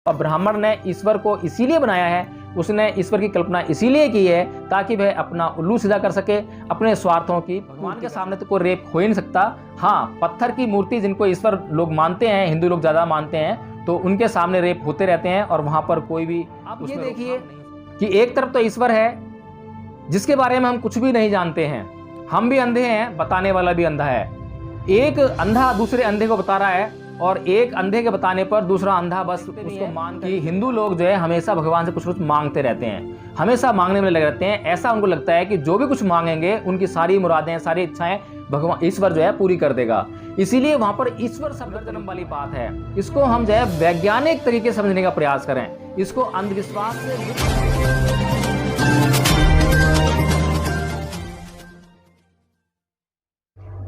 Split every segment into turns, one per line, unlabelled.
और ब्राह्मण ने ईश्वर को इसीलिए बनाया है, उसने ईश्वर की कल्पना इसीलिए की है ताकि वह अपना उल्लू सीधा कर सके, अपने स्वार्थों की। भगवान के सामने तो कोई रेप हो ही नहीं सकता। हाँ, पत्थर की मूर्ति जिनको ईश्वर लोग मानते हैं, हिंदू लोग ज़्यादा मानते हैं, तो उनके सामने रेप होते रहते हैं और वहाँ पर कोई भी। आप ये देखिए कि एक तरफ तो ईश्वर है जिसके बारे में हम कुछ भी नहीं जानते हैं, हम भी अंधे हैं, बताने वाला भी अंधा है। एक अंधा दूसरे अंधे को बता रहा है और एक अंधे के बताने पर दूसरा अंधा बस उसको मान कि हिंदू लोग जो है हमेशा भगवान से कुछ कुछ मांगते रहते हैं, हमेशा मांगने में लगे रहते हैं। ऐसा उनको लगता है कि जो भी कुछ मांगेंगे उनकी सारी मुरादें, सारी इच्छाएं भगवान ईश्वर जो है पूरी कर देगा। इसीलिए वहां पर ईश्वर शब्द जन्म वाली बात है। इसको हम जो है वैज्ञानिक तरीके से समझने का प्रयास करें, इसको अंधविश्वास से।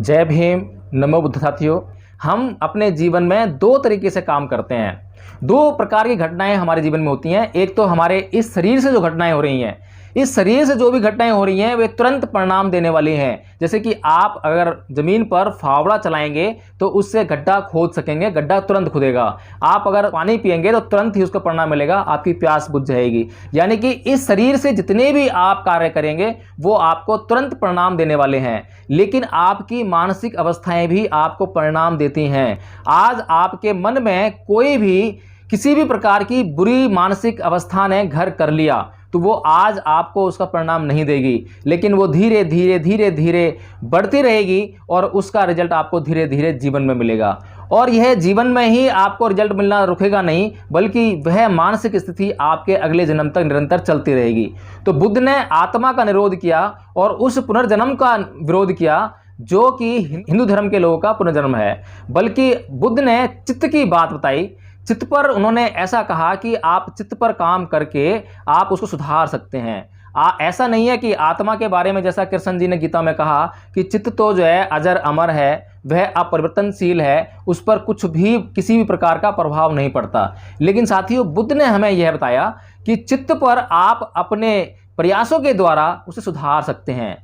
जय भीम, नमो बुद्ध साथियों। हम अपने जीवन में दो तरीके से काम करते हैं, दो प्रकार की घटनाएं हमारे जीवन में होती हैं। एक तो हमारे इस शरीर से जो घटनाएं हो रही हैं, इस शरीर से जो भी घटनाएं हो रही हैं वे तुरंत परिणाम देने वाली हैं। जैसे कि आप अगर जमीन पर फावड़ा चलाएंगे तो उससे गड्ढा खोद सकेंगे, गड्ढा तुरंत खुदेगा। आप अगर पानी पिएंगे तो तुरंत ही उसका परिणाम मिलेगा, आपकी प्यास बुझ जाएगी। यानी कि इस शरीर से जितने भी आप कार्य करेंगे वो आपको तुरंत परिणाम देने वाले हैं, लेकिन आपकी मानसिक अवस्थाएं भी आपको परिणाम देती हैं। आज आपके मन में कोई भी किसी भी प्रकार की बुरी मानसिक अवस्था ने घर कर लिया तो वो आज आपको उसका परिणाम नहीं देगी, लेकिन वो धीरे धीरे धीरे धीरे बढ़ती रहेगी और उसका रिजल्ट आपको धीरे धीरे जीवन में मिलेगा। और यह जीवन में ही आपको रिजल्ट मिलना रुकेगा नहीं, बल्कि वह मानसिक स्थिति आपके अगले जन्म तक निरंतर चलती रहेगी। तो बुद्ध ने आत्मा का निरोध किया और उस पुनर्जन्म का विरोध किया जो कि हिंदू धर्म के लोगों का पुनर्जन्म है। बल्कि बुद्ध ने चित्त की बात बताई। चित्त पर उन्होंने ऐसा कहा कि आप चित्त पर काम करके आप उसको सुधार सकते हैं। ऐसा नहीं है कि आत्मा के बारे में जैसा कृष्ण जी ने गीता में कहा कि चित्त तो जो है अजर अमर है, वह अपरिवर्तनशील है, उस पर कुछ भी किसी भी प्रकार का प्रभाव नहीं पड़ता। लेकिन साथियों, बुद्ध ने हमें यह बताया कि चित्त पर आप अपने प्रयासों के द्वारा उसे सुधार सकते हैं।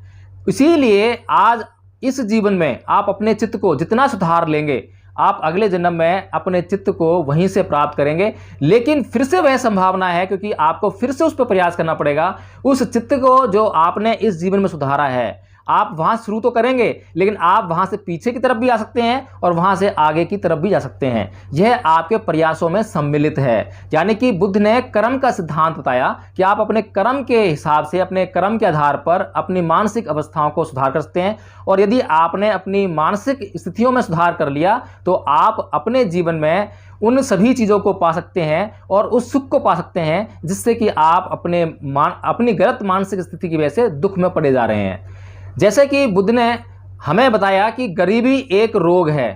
इसीलिए आज इस जीवन में आप अपने चित्त को जितना सुधार लेंगे, आप अगले जन्म में अपने चित्त को वहीं से प्राप्त करेंगे। लेकिन फिर से वह संभावना है, क्योंकि आपको फिर से उस पर प्रयास करना पड़ेगा। उस चित्त को जो आपने इस जीवन में सुधारा है, आप वहां शुरू तो करेंगे, लेकिन आप वहां से पीछे की तरफ भी आ सकते हैं और वहां से आगे की तरफ भी जा सकते हैं। यह आपके प्रयासों में सम्मिलित है। यानी कि बुद्ध ने कर्म का सिद्धांत बताया कि आप अपने कर्म के हिसाब से, अपने कर्म के आधार पर अपनी मानसिक अवस्थाओं को सुधार कर सकते हैं। और यदि आपने अपनी मानसिक स्थितियों में सुधार कर लिया तो आप अपने जीवन में उन सभी चीज़ों को पा सकते हैं और उस सुख को पा सकते हैं जिससे कि आप अपनी गलत मानसिक स्थिति की वजह से दुख में पड़े जा रहे हैं। जैसे कि बुद्ध ने हमें बताया कि गरीबी एक रोग है।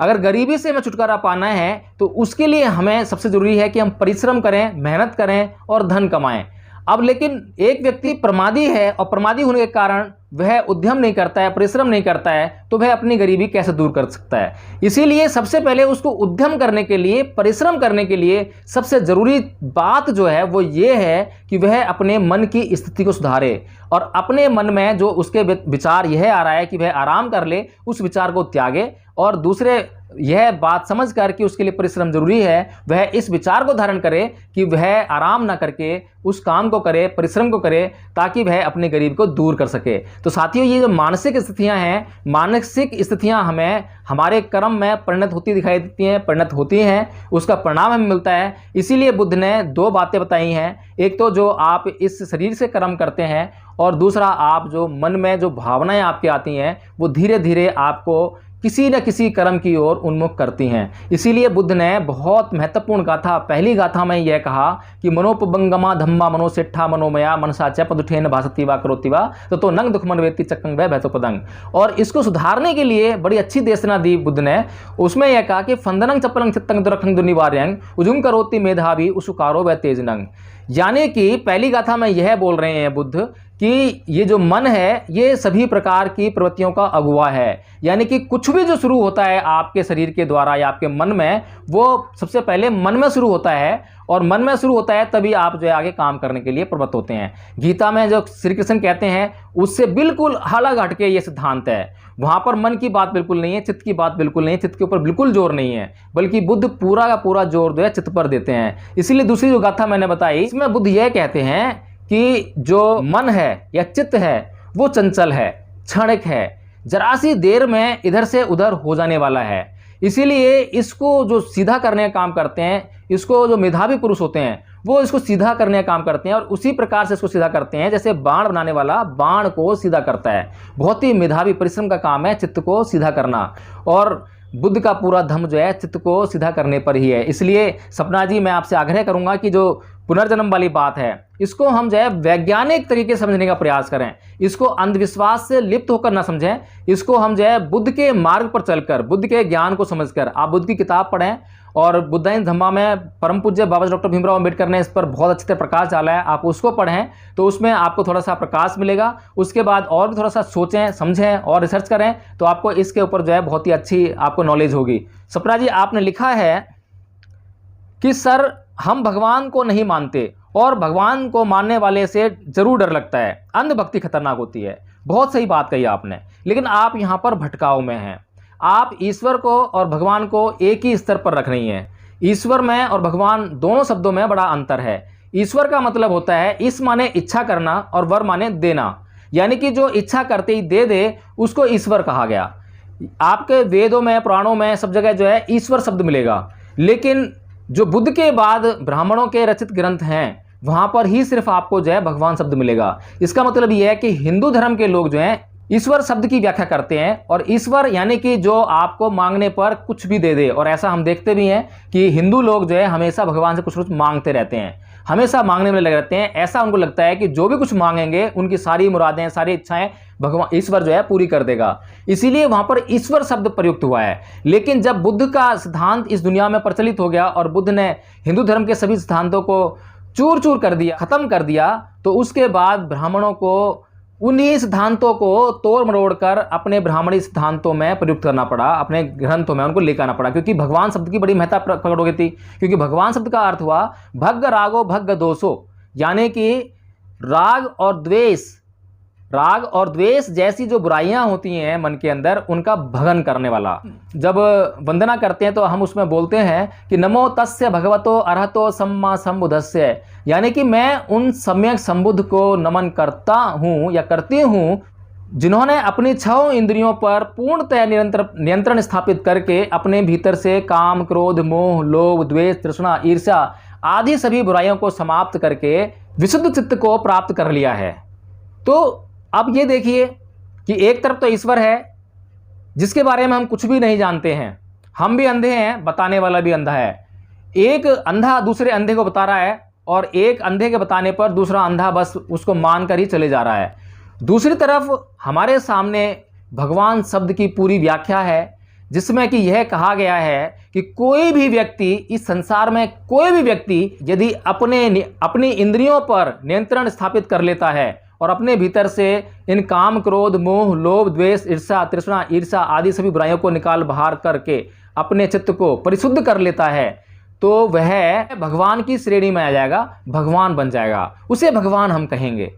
अगर गरीबी से हमें छुटकारा पाना है तो उसके लिए हमें सबसे ज़रूरी है कि हम परिश्रम करें, मेहनत करें और धन कमाएं। अब लेकिन एक व्यक्ति प्रमादी है और प्रमादी होने के कारण वह उद्यम नहीं करता है, परिश्रम नहीं करता है, तो वह अपनी गरीबी कैसे दूर कर सकता है। इसीलिए सबसे पहले उसको उद्यम करने के लिए, परिश्रम करने के लिए सबसे ज़रूरी बात जो है वो ये है कि वह अपने मन की स्थिति को सुधारे और अपने मन में जो उसके विचार यह आ रहा है कि वह आराम कर ले, उस विचार को त्यागे और दूसरे यह बात समझ कर कि उसके लिए परिश्रम जरूरी है, वह इस विचार को धारण करे कि वह आराम ना करके उस काम को करे, परिश्रम को करे, ताकि वह अपनी गरीबी को दूर कर सके। तो साथियों, ये जो मानसिक स्थितियां हैं, मानसिक स्थितियां हमें हमारे कर्म में परिणत होती दिखाई देती हैं, परिणत होती हैं, उसका परिणाम हमें मिलता है। इसीलिए बुद्ध ने दो बातें बताई हैं। एक तो जो आप इस शरीर से कर्म करते हैं और दूसरा आप जो मन में जो भावनाएं आपकी आती हैं वो धीरे धीरे आपको किसी न किसी कर्म की ओर उन्मुख करती हैं। इसीलिए बुद्ध ने बहुत महत्वपूर्ण गाथा, पहली गाथा में यह कहा कि मनोपबंगमा धम्मा मनोसेठा मनोमया मनसा च पदुठेन भासती वा करोति वा तो नंग दुखमन वेत्ति चक्कंग वह भैतो पदंग। और इसको सुधारने के लिए बड़ी अच्छी देशना दी बुद्ध ने। उसमें यह कहा कि फंदनंग चपलंग चित्तंग दुरखंग दुनिवार्यंग उजुम करोति मेधावी उसुकारो वह तेजनंग। यानी कि पहली गाथा में यह बोल रहे हैं बुद्ध कि ये जो मन है ये सभी प्रकार की प्रवृत्तियों का अगुवा है। यानी कि कुछ भी जो शुरू होता है आपके शरीर के द्वारा या आपके मन में, वो सबसे पहले मन में शुरू होता है, और मन में शुरू होता है तभी आप जो है आगे काम करने के लिए प्रवृत्त होते हैं। गीता में जो श्री कृष्ण कहते हैं उससे बिल्कुल अलग हटके ये सिद्धांत है। वहां पर मन की बात बिल्कुल नहीं है, चित्त की बात बिल्कुल नहीं है, चित्त के ऊपर बिल्कुल जोर नहीं है, बल्कि बुद्ध पूरा का पूरा जोर जो है चित्त पर देते हैं। इसीलिए दूसरी जो गाथा मैंने बताई, इसमें बुद्ध यह कहते हैं कि जो मन है या चित्त है वो चंचल है, क्षणिक है, जरा सी देर में इधर से उधर हो जाने वाला है। इसीलिए इसको जो सीधा करने का काम करते हैं, इसको जो मेधावी पुरुष होते हैं वो इसको सीधा करने का काम करते हैं, और उसी प्रकार से इसको सीधा करते हैं जैसे बाण बनाने वाला बाण को सीधा करता है। बहुत ही मेधावी परिश्रम का काम है चित्त को सीधा करना, और बुद्ध का पूरा धर्म जो है चित्त को सीधा करने पर ही है। इसलिए सपना जी, मैं आपसे आग्रह करूंगा कि जो पुनर्जन्म वाली बात है इसको हम जो है वैज्ञानिक तरीके से समझने का प्रयास करें, इसको अंधविश्वास से लिप्त होकर ना समझें, इसको हम जो है बुद्ध के मार्ग पर चलकर, बुद्ध के ज्ञान को समझकर, आप बुद्ध की किताब पढ़ें, और बुद्धाइन धम्मा में परम पूज्य बाबा डॉक्टर भीमराव अम्बेडकर ने इस पर बहुत अच्छी तरह प्रकाश डाला है, आप उसको पढ़ें तो उसमें आपको थोड़ा सा प्रकाश मिलेगा। उसके बाद और भी थोड़ा सा सोचें, समझें और रिसर्च करें तो आपको इसके ऊपर जो है बहुत ही अच्छी आपको नॉलेज होगी। सपना जी, आपने लिखा है कि सर हम भगवान को नहीं मानते, और भगवान को मानने वाले से जरूर डर लगता है, अंधभक्ति खतरनाक होती है। बहुत सही बात कही आपने, लेकिन आप यहाँ पर भटकाव में हैं। आप ईश्वर को और भगवान को एक ही स्तर पर रख रही हैं। ईश्वर में और भगवान दोनों शब्दों में बड़ा अंतर है। ईश्वर का मतलब होता है इस माने इच्छा करना, और वर माने देना, यानी कि जो इच्छा करते ही दे दे उसको ईश्वर कहा गया। आपके वेदों में, पुराणों में, सब जगह जो है ईश्वर शब्द मिलेगा, लेकिन जो बुद्ध के बाद ब्राह्मणों के रचित ग्रंथ हैं वहां पर ही सिर्फ आपको जो है भगवान शब्द मिलेगा। इसका मतलब यह है कि हिंदू धर्म के लोग जो हैं ईश्वर शब्द की व्याख्या करते हैं, और ईश्वर यानी कि जो आपको मांगने पर कुछ भी दे दे। और ऐसा हम देखते भी हैं कि हिंदू लोग जो है हमेशा भगवान से कुछ कुछ मांगते रहते हैं, हमेशा मांगने में लगे रहते हैं। ऐसा उनको लगता है कि जो भी कुछ मांगेंगे उनकी सारी मुरादें, सारी इच्छाएं भगवान ईश्वर जो है पूरी कर देगा, इसीलिए वहां पर ईश्वर शब्द प्रयुक्त हुआ है। लेकिन जब बुद्ध का सिद्धांत इस दुनिया में प्रचलित हो गया और बुद्ध ने हिंदू धर्म के सभी सिद्धांतों को चूर चूर कर दिया, खत्म कर दिया, तो उसके बाद ब्राह्मणों को उन्हीं सिद्धांतों को तोड़ मरोड़ कर अपने ब्राह्मणी सिद्धांतों में प्रयुक्त करना पड़ा, अपने ग्रंथों में उनको लेकर आना पड़ा, क्योंकि भगवान शब्द की बड़ी महत्ता प्रकट हो गई थी। क्योंकि भगवान शब्द का अर्थ हुआ भग्ग रागो भग्ग दोषो, यानी कि राग और द्वेष जैसी जो बुराइयां होती हैं मन के अंदर उनका भगन करने वाला। जब वंदना करते हैं तो हम उसमें बोलते हैं कि नमो तस्य भगवतो अरहतो सम्मा संबुद्धस्य, यानी कि मैं उन सम्यक संबुद्ध को नमन करता हूं या करती हूं जिन्होंने अपनी 6 इंद्रियों पर पूर्णतः नियंत्रण स्थापित करके अपने भीतर से काम, क्रोध, मोह, लोभ, द्वेष, तृष्णा, ईर्ष्या आदि सभी बुराइयों को समाप्त करके विशुद्ध चित्त को प्राप्त कर लिया है। तो अब ये देखिए कि एक तरफ तो ईश्वर है जिसके बारे में हम कुछ भी नहीं जानते हैं, हम भी अंधे हैं, बताने वाला भी अंधा है। एक अंधा दूसरे अंधे को बता रहा है, और एक अंधे के बताने पर दूसरा अंधा बस उसको मानकर ही चले जा रहा है। दूसरी तरफ हमारे सामने भगवान शब्द की पूरी व्याख्या है, जिसमें कि यह कहा गया है कि कोई भी व्यक्ति इस संसार में, कोई भी व्यक्ति यदि अपनी इंद्रियों पर नियंत्रण स्थापित कर लेता है और अपने भीतर से इन काम, क्रोध, मोह, लोभ, द्वेष, ईर्ष्या, तृष्णा, ईर्ष्या आदि सभी बुराइयों को निकाल बाहर करके अपने चित्त को परिशुद्ध कर लेता है, तो वह भगवान की श्रेणी में आ जाएगा, भगवान बन जाएगा, उसे भगवान हम कहेंगे।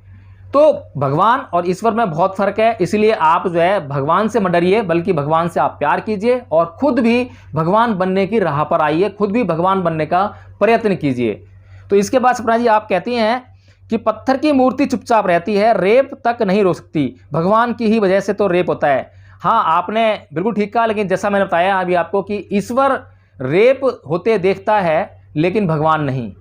तो भगवान और ईश्वर में बहुत फर्क है, इसलिए आप जो है भगवान से मत डरिए, बल्कि भगवान से आप प्यार कीजिए और खुद भी भगवान बनने की राह पर आइए, खुद भी भगवान बनने का प्रयत्न कीजिए। तो इसके बाद सपना जी आप कहती हैं कि पत्थर की मूर्ति चुपचाप रहती है, रेप तक नहीं रो सकती, भगवान की ही वजह से तो रेप होता है। हाँ, आपने बिल्कुल ठीक कहा, लेकिन जैसा मैंने बताया अभी आपको कि ईश्वर रेप होते देखता है लेकिन भगवान नहीं।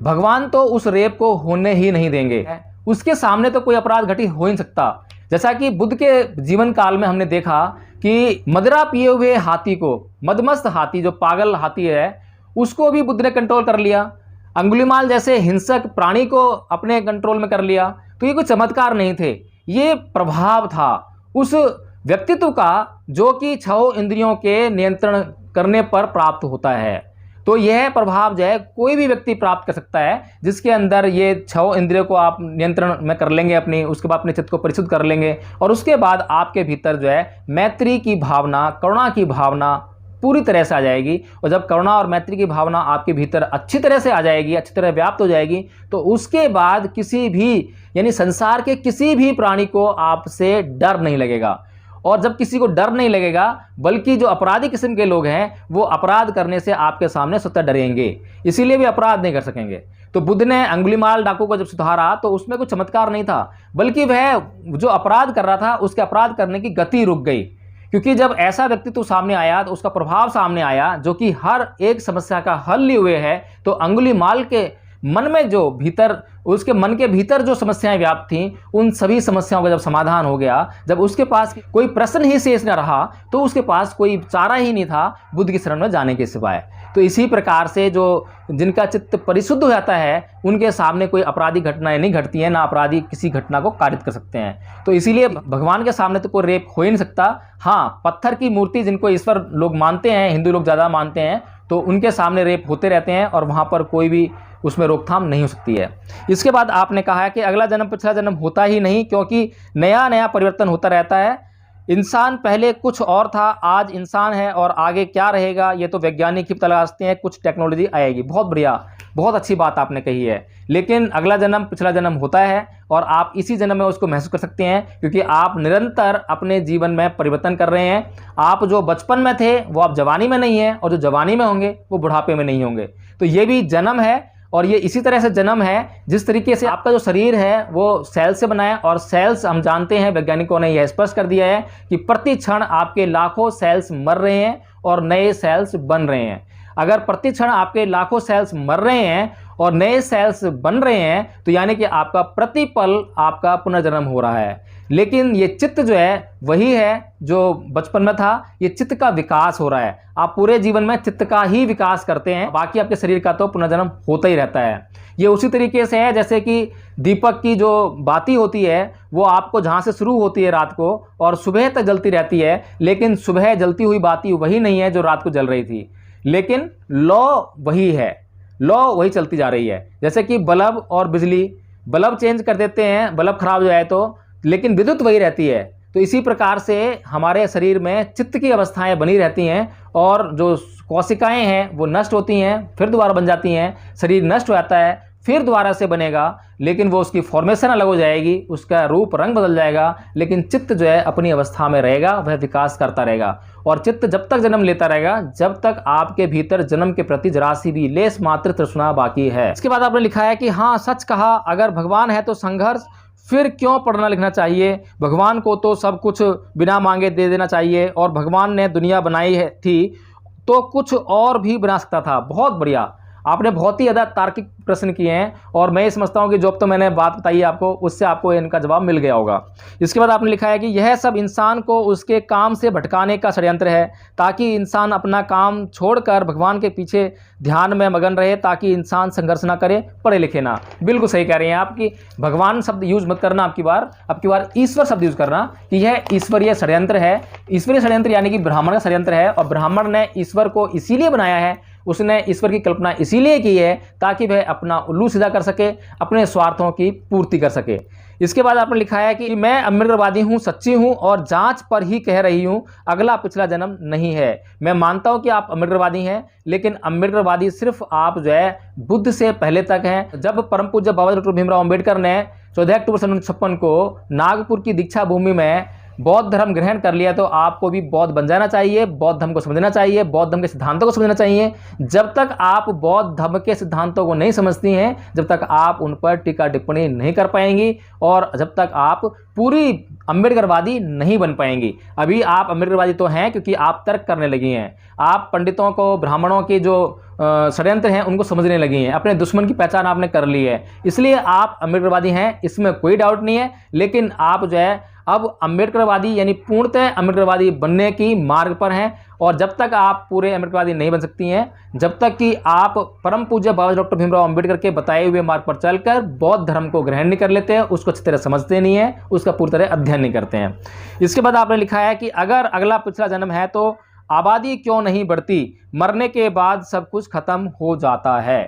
भगवान तो उस रेप को होने ही नहीं देंगे, उसके सामने तो कोई अपराध घटित हो ही नहीं सकता। जैसा कि बुद्ध के जीवन काल में हमने देखा कि मदिरा पिए हुए हाथी को, मदमस्त हाथी जो पागल हाथी है, उसको भी बुद्ध ने कंट्रोल कर लिया। अंगुलीमाल जैसे हिंसक प्राणी को अपने कंट्रोल में कर लिया। तो ये कोई चमत्कार नहीं थे, ये प्रभाव था उस व्यक्तित्व का जो कि 6 इंद्रियों के नियंत्रण करने पर प्राप्त होता है। तो यह प्रभाव जो है कोई भी व्यक्ति प्राप्त कर सकता है, जिसके अंदर ये 6 इंद्रियों को आप नियंत्रण में कर लेंगे अपनी, उसके बाद अपने चित्त को परिशुद्ध कर लेंगे, और उसके बाद आपके भीतर जो है मैत्री की भावना, करुणा की भावना पूरी तरह से आ जाएगी। और जब करुणा और मैत्री की भावना आपके भीतर अच्छी तरह से आ जाएगी, अच्छी तरह व्याप्त हो जाएगी, तो उसके बाद किसी भी यानी संसार के किसी भी प्राणी को आपसे डर नहीं लगेगा। और जब किसी को डर नहीं लगेगा, बल्कि जो अपराधी किस्म के लोग हैं वो अपराध करने से आपके सामने स्वतः डरेंगे, इसीलिए भी अपराध नहीं कर सकेंगे। तो बुद्ध ने अंगुलीमाल डाकू को जब सुधारा तो उसमें कोई चमत्कार नहीं था, बल्कि वह जो अपराध कर रहा था उसके अपराध करने की गति रुक गई। क्योंकि जब ऐसा व्यक्तित्व सामने आया तो उसका प्रभाव सामने आया, जो कि हर एक समस्या का हल लिए हुए है। तो अंगुलीमाल के मन में जो भीतर, उसके मन के भीतर जो समस्याएं व्याप्त थीं, उन सभी समस्याओं का जब समाधान हो गया, जब उसके पास कोई प्रश्न ही शेष न रहा, तो उसके पास कोई चारा ही नहीं था बुद्ध की शरण में जाने के सिवाय। तो इसी प्रकार से जो जिनका चित्त परिशुद्ध हो जाता है, उनके सामने कोई अपराधी घटनाएं नहीं घटती हैं, ना अपराधी किसी घटना को कारित कर सकते हैं। तो इसीलिए भगवान के सामने तो कोई रेप हो ही नहीं सकता। हाँ, पत्थर की मूर्ति जिनको ईश्वर लोग मानते हैं, हिंदू लोग ज़्यादा मानते हैं, तो उनके सामने रेप होते रहते हैं और वहाँ पर कोई भी उसमें रोकथाम नहीं हो सकती है। इसके बाद आपने कहा है कि अगला जन्म पिछला जन्म होता ही नहीं, क्योंकि नया नया परिवर्तन होता रहता है। इंसान पहले कुछ और था, आज इंसान है, और आगे क्या रहेगा ये तो वैज्ञानिक ही तलाशते हैं, कुछ टेक्नोलॉजी आएगी। बहुत बढ़िया, बहुत अच्छी बात आपने कही है। लेकिन अगला जन्म पिछला जन्म होता है और आप इसी जन्म में उसको महसूस कर सकते हैं, क्योंकि आप निरंतर अपने जीवन में परिवर्तन कर रहे हैं। आप जो बचपन में थे वो आप जवानी में नहीं हैं, और जो जवानी में होंगे वो बुढ़ापे में नहीं होंगे। तो ये भी जन्म है, और ये इसी तरह से जन्म है जिस तरीके से आपका जो शरीर है वो सेल से बना है, और सेल्स हम जानते हैं, वैज्ञानिकों ने यह स्पष्ट कर दिया है कि प्रति क्षण आपके लाखों सेल्स मर रहे हैं और नए सेल्स बन रहे हैं। अगर प्रति क्षण आपके लाखों सेल्स मर रहे हैं और नए सेल्स बन रहे हैं, तो यानी कि आपका प्रतिपल आपका पुनर्जन्म हो रहा है। लेकिन ये चित्त जो है वही है जो बचपन में था, ये चित्त का विकास हो रहा है। आप पूरे जीवन में चित्त का ही विकास करते हैं, बाकी आपके शरीर का तो पुनर्जन्म होता ही रहता है। ये उसी तरीके से है जैसे कि दीपक की जो बाती होती है वो आपको जहाँ से शुरू होती है रात को और सुबह तक जलती रहती है, लेकिन सुबह जलती हुई बाती वही नहीं है जो रात को जल रही थी, लेकिन लॉ वही है, लॉ वही चलती जा रही है। जैसे कि बल्ब और बिजली, बल्ब चेंज कर देते हैं, बल्ब खराब हो जाए तो, लेकिन विद्युत वही रहती है। तो इसी प्रकार से हमारे शरीर में चित्त की अवस्थाएं बनी रहती हैं, और जो कोशिकाएं हैं वो नष्ट होती हैं, फिर दोबारा बन जाती हैं। शरीर नष्ट हो जाता है, फिर दोबारा से बनेगा, लेकिन वो उसकी फॉर्मेशन अलग हो जाएगी, उसका रूप रंग बदल जाएगा, लेकिन चित्त जो है अपनी अवस्था में रहेगा, वह विकास करता रहेगा। और चित्त जब तक जन्म लेता रहेगा जब तक आपके भीतर जन्म के प्रति जरा सी भी लेस मात्र तृष्णा बाकी है। इसके बाद आपने लिखा है कि हाँ, सच कहा, अगर भगवान है तो संघर्ष, फिर क्यों पढ़ना लिखना चाहिए? भगवान को तो सब कुछ बिना मांगे दे देना चाहिए, और भगवान ने दुनिया बनाई है थी तो कुछ और भी बना सकता था। बहुत बढ़िया, आपने बहुत ही ज़्यादा तार्किक प्रश्न किए हैं, और मैं ये समझता हूँ कि जो अब तो मैंने बात बताई आपको उससे आपको इनका जवाब मिल गया होगा। इसके बाद आपने लिखा है कि यह सब इंसान को उसके काम से भटकाने का षड्यंत्र है, ताकि इंसान अपना काम छोड़कर भगवान के पीछे ध्यान में मगन रहे, ताकि इंसान संघर्ष ना करे, पढ़े लिखे ना। बिल्कुल सही कह रहे हैं आप कि भगवान शब्द यूज मत करना, आपकी बार ईश्वर शब्द यूज करना, कि यह ईश्वरीय षड्यंत्र है। ईश्वरीय षड्यंत्र यानी कि ब्राह्मण का षड्यंत्र है, और ब्राह्मण ने ईश्वर को इसीलिए बनाया है, उसने ईश्वर की कल्पना इसीलिए की है ताकि वह अपना उल्लू सीधा कर सके, अपने स्वार्थों की पूर्ति कर सके। इसके बाद आपने लिखा है कि मैं अम्बेडकरवादी हूँ, सच्ची हूँ और जांच पर ही कह रही हूँ, अगला पिछला जन्म नहीं है। मैं मानता हूँ कि आप अम्बेडकरवादी हैं, लेकिन अम्बेडकरवादी सिर्फ आप जो है बुद्ध से पहले तक हैं। जब परम पूज्य बाबा डॉक्टर भीमराव अम्बेडकर ने 14 अक्टूबर 1956 को नागपुर की दीक्षा भूमि में बौद्ध धर्म ग्रहण कर लिया, तो आपको भी बौद्ध बन जाना चाहिए, बौद्ध धर्म को समझना चाहिए, बौद्ध धर्म के सिद्धांतों को समझना चाहिए। जब तक आप बौद्ध धर्म के सिद्धांतों को नहीं समझती हैं, जब तक आप उन पर टीका टिप्पणी नहीं कर पाएंगी, और जब तक आप पूरी अम्बेडकरवादी नहीं बन पाएंगी। अभी आप अम्बेडकरवादी तो हैं क्योंकि आप तर्क करने लगी हैं, आप पंडितों को, ब्राह्मणों के जो षड्यंत्र हैं उनको समझने लगी हैं, अपने दुश्मन की पहचान आपने कर ली है, इसलिए आप अम्बेडकरवादी हैं, इसमें कोई डाउट नहीं है। लेकिन आप जो है अब अम्बेडकरवादी यानी पूर्णतः अम्बेडकरवादी बनने की मार्ग पर हैं, और जब तक आप पूरे अम्बेडकरवादी नहीं बन सकती हैं, जब तक कि आप परम पूज्य बाबा डॉक्टर भीमराव अम्बेडकर के बताए हुए मार्ग पर चलकर बौद्ध धर्म को ग्रहण नहीं कर लेते हैं, उसको अच्छी तरह समझते नहीं हैं, उसका पूरी तरह अध्ययन नहीं करते हैं। इसके बाद आपने लिखा है कि अगर अगला पिछला जन्म है तो आबादी क्यों नहीं बढ़ती, मरने के बाद सब कुछ खत्म हो जाता है।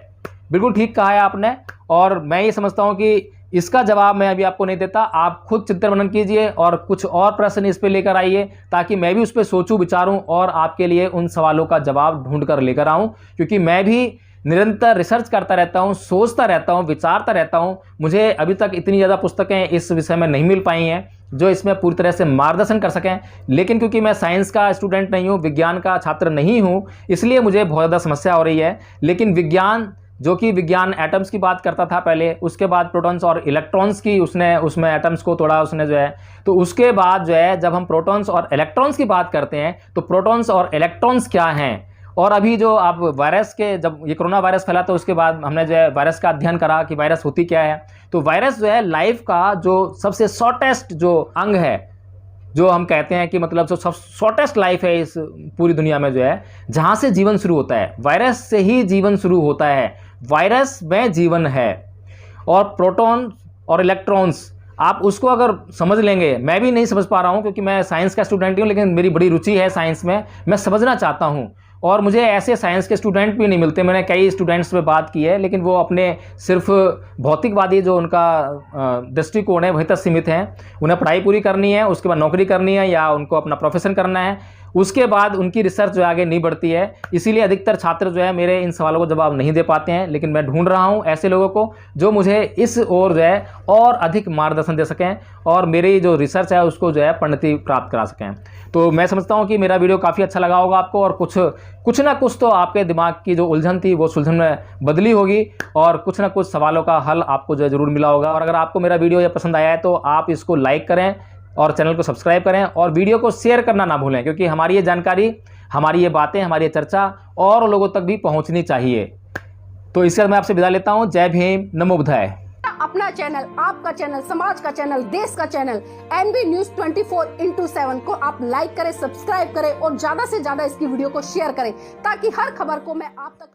बिल्कुल ठीक कहा है आपने, और मैं ये समझता हूं कि इसका जवाब मैं अभी आपको नहीं देता, आप खुद चिंतन मनन कीजिए और कुछ और प्रश्न इस पे लेकर आइए, ताकि मैं भी उस पर सोचूं विचारूं और आपके लिए उन सवालों का जवाब ढूंढ कर लेकर आऊं। क्योंकि मैं भी निरंतर रिसर्च करता रहता हूं, सोचता रहता हूं, विचारता रहता हूं। मुझे अभी तक इतनी ज़्यादा पुस्तकें इस विषय में नहीं मिल पाई हैं जो इसमें पूरी तरह से मार्गदर्शन कर सकें, लेकिन क्योंकि मैं साइंस का स्टूडेंट नहीं हूँ, विज्ञान का छात्र नहीं हूँ, इसलिए मुझे बहुत ज़्यादा समस्या हो रही है। लेकिन विज्ञान, जो कि विज्ञान एटम्स की बात करता था पहले, उसके बाद प्रोटॉन्स और इलेक्ट्रॉन्स की उसने उसमें एटम्स को तोड़ा उसने जो है, तो उसके बाद जो है जब हम प्रोटॉन्स और इलेक्ट्रॉन्स की बात करते हैं तो प्रोटॉन्स और इलेक्ट्रॉन्स क्या हैं। और अभी जो आप वायरस के, जब ये कोरोना वायरस फैला तो उसके बाद हमने जो है वायरस का अध्ययन करा कि वायरस होती क्या है। तो वायरस जो है लाइफ का जो सबसे शॉर्टेस्ट जो अंग है, जो हम कहते हैं कि मतलब जो सब शॉर्टेस्ट लाइफ है इस पूरी दुनिया में, जो है जहाँ से जीवन शुरू होता है, वायरस से ही जीवन शुरू होता है, वायरस में जीवन है। और प्रोटॉन और इलेक्ट्रॉन्स, आप उसको अगर समझ लेंगे, मैं भी नहीं समझ पा रहा हूँ क्योंकि मैं साइंस का स्टूडेंट हूँ, लेकिन मेरी बड़ी रुचि है साइंस में, मैं समझना चाहता हूँ। और मुझे ऐसे साइंस के स्टूडेंट भी नहीं मिलते, मैंने कई स्टूडेंट्स से बात की है, लेकिन वो अपने सिर्फ भौतिकवादी जो उनका दृष्टिकोण है वहीं तक सीमित हैं। उन्हें पढ़ाई पूरी करनी है, उसके बाद नौकरी करनी है या उनको अपना प्रोफेशन करना है, उसके बाद उनकी रिसर्च जो आगे नहीं बढ़ती है। इसीलिए अधिकतर छात्र जो है मेरे इन सवालों को जवाब नहीं दे पाते हैं। लेकिन मैं ढूंढ रहा हूं ऐसे लोगों को जो मुझे इस ओर जो है और अधिक मार्गदर्शन दे सकें और मेरी जो रिसर्च है उसको जो है परिणति प्राप्त करा सकें। तो मैं समझता हूं कि मेरा वीडियो काफ़ी अच्छा लगा होगा आपको, और कुछ ना कुछ तो आपके दिमाग की जो उलझन थी वो सुलझन में बदली होगी, और कुछ ना कुछ सवालों का हल आपको जो है ज़रूर मिला होगा। और अगर आपको मेरा वीडियो ये पसंद आया है तो आप इसको लाइक करें और चैनल को सब्सक्राइब करें और वीडियो को शेयर करना ना भूलें, क्योंकि हमारी ये जानकारी, हमारी ये बातें, हमारी ये चर्चा और लोगों तक भी पहुंचनी चाहिए। तो इसके बाद मैं आपसे विदा लेता हूं। जय भीम, नमो बुद्धाय।
अपना चैनल, आपका चैनल, समाज का चैनल, देश का चैनल एनबी न्यूज 24/7 को आप लाइक करें, सब्सक्राइब करें और ज्यादा से ज्यादा इसकी वीडियो को शेयर करें, ताकि हर खबर को मैं आप तक